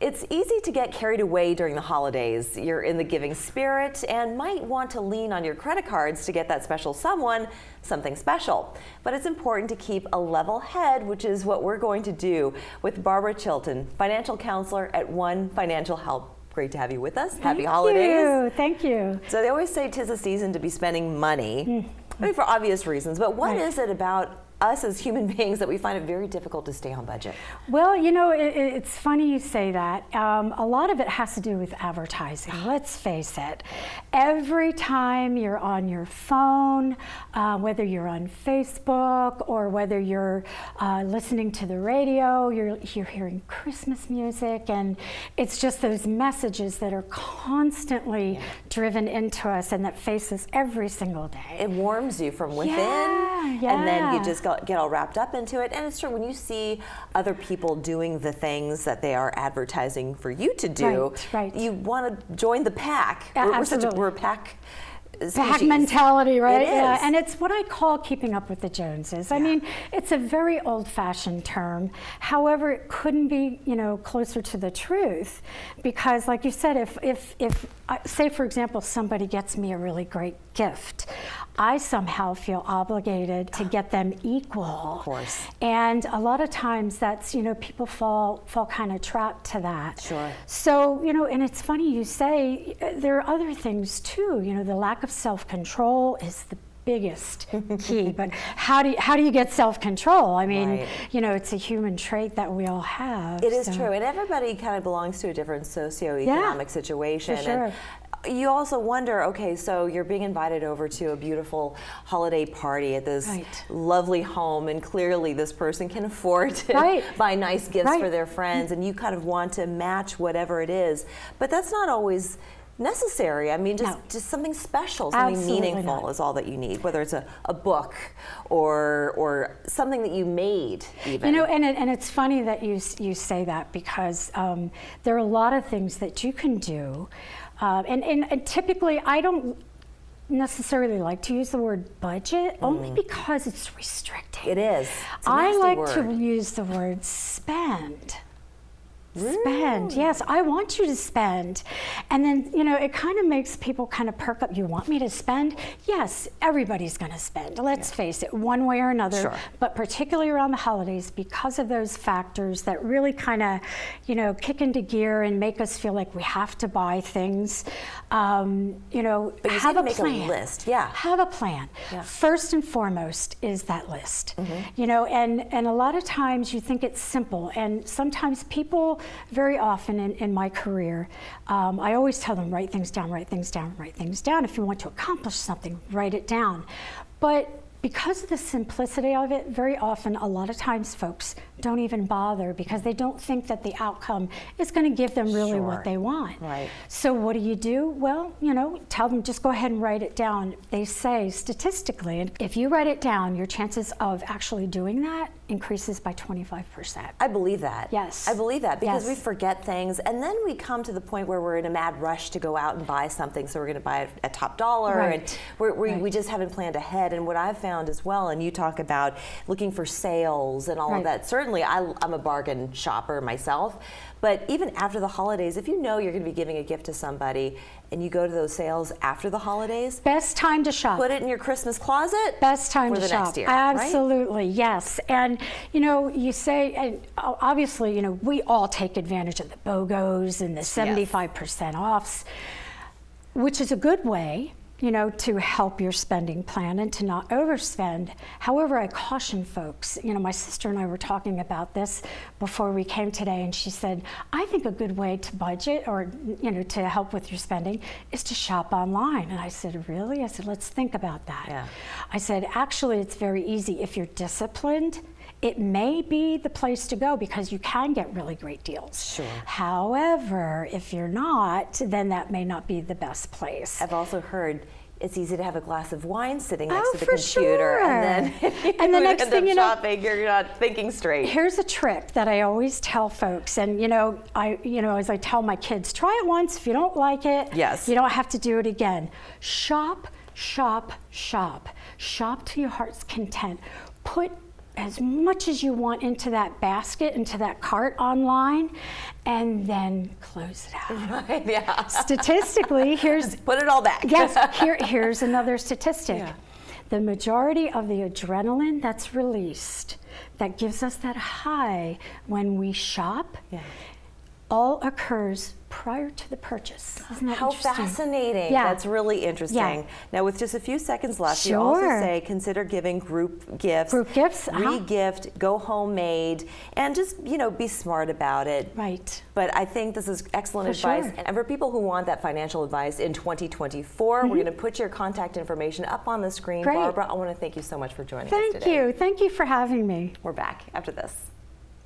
It's easy to get carried away during the holidays. You're in the giving spirit and might want to lean on your credit cards to get that special someone something special. But it's important to keep a level head, which is what we're going to do with Barbara Chilton, financial counselor at One Financial Help. Great to have you with us. Happy holidays. Thank you. So they always say 'tis a season to be spending money, I mean, for obvious reasons. But what is it about us as human beings that we find it very difficult to stay on budget? Well, you know, it's funny you say that. A lot of it has to do with advertising. Let's face it. Every time you're on your phone, whether you're on Facebook or whether you're listening to the radio, you're hearing Christmas music, and it's just those messages that are constantly driven into us and that face us every single day. It warms you from within, and then you just get all wrapped up into it. And it's true, when you see other people doing the things that they are advertising for you to do, you want to join the pack. We're a pack species. Mentality, right? It is. Yeah, and it's what I call keeping up with the Joneses. I mean, it's a very old-fashioned term. However, it couldn't be, you know, closer to the truth, because, like you said, if say, for example, somebody gets me a really great gift, I somehow feel obligated to get them equal. Of course. And a lot of times that's, you know, people fall kind of trapped to that. Sure. So, you know, and it's funny you say there are other things too. You know, the lack of self-control is the biggest key, but how do you get self-control? I mean, you know, it's a human trait that we all have. It is true, and everybody kind of belongs to a different socioeconomic situation. For sure. And you also wonder, okay, so you're being invited over to a beautiful holiday party at this lovely home, and clearly this person can afford to buy nice gifts for their friends, and you kind of want to match whatever it is, but that's not always necessary. I mean, just something special, something meaningful is all that you need, whether it's a book or something that you made even. You know, and it's funny that you say that, because there are a lot of things that you can do, and typically I don't necessarily like to use the word budget, only because it's restricting. It is. It's a I like word. to use the word spend. Spend, yes, I want you to spend. And then, you know, it kind of makes people kind of perk up. You want me to spend? Yes, everybody's going to spend. Let's face it, one way or another. But particularly around the holidays, because of those factors that really kind of, you know, kick into gear and make us feel like we have to buy things. You know, but you have a make plan. A list. Have a plan. First and foremost is that list. You know, and a lot of times you think it's simple, and sometimes people, very often in my career, I always tell them, write things down, write things down, write things down. If you want to accomplish something, write it down. But because of the simplicity of it, very often, a lot of times folks don't even bother, because they don't think that the outcome is going to give them really what they want. So what do? Well, you know, tell them, just go ahead and write it down. They say statistically, if you write it down, your chances of actually doing that increases by 25%. I believe that. Yes. I believe that, because we forget things, and then we come to the point where we're in a mad rush to go out and buy something, so we're going to buy it at top dollar, and we just haven't planned ahead. And what I've found as well, and you talk about looking for sales and all of that, certainly I'm a bargain shopper myself, but even after the holidays, if you know you're going to be giving a gift to somebody and you go to those sales after the holidays, best time to shop. Put it in your Christmas closet. Best time for to the shop. Next year, Absolutely, and and you know, you say, and obviously, you know, we all take advantage of the BOGOs and the 75% offs, which is a good way, you know, to help your spending plan and to not overspend. However, I caution folks, you know, my sister and I were talking about this before we came today, and she said, I think a good way to budget, or, you know, to help with your spending, is to shop online. And I said, really? I said, let's think about that. I said, actually, it's very easy. If you're disciplined, it may be the place to go, because you can get really great deals. However, if you're not, then that may not be the best place. I've also heard it's easy to have a glass of wine sitting next to the computer, and then if you and the next thing you know, shopping, you're not thinking straight. Here's a trick that I always tell folks, and you know, as I tell my kids, try it once. If you don't like it, you don't have to do it again. Shop, shop, shop. Shop to your heart's content. Put as much as you want into that basket, into that cart online, and then close it out. Right, yeah. Statistically, here's... Put it all back. Yes, here's another statistic. Yeah. The majority of the adrenaline that's released, that gives us that high when we shop, all occurs prior to the purchase. Isn't that How interesting? fascinating. Yeah. That's really interesting. Yeah. Now, with just a few seconds left, Sure. you also say consider giving group gifts. Group gifts, Re-gift, go homemade, and just, you know, be smart about it. Right. But I think this is excellent advice. Sure. And for people who want that financial advice in 2024, we're going to put your contact information up on the screen. Great. Barbara, I want to thank you so much for joining us today. Thank you. Thank you for having me. We're back after this.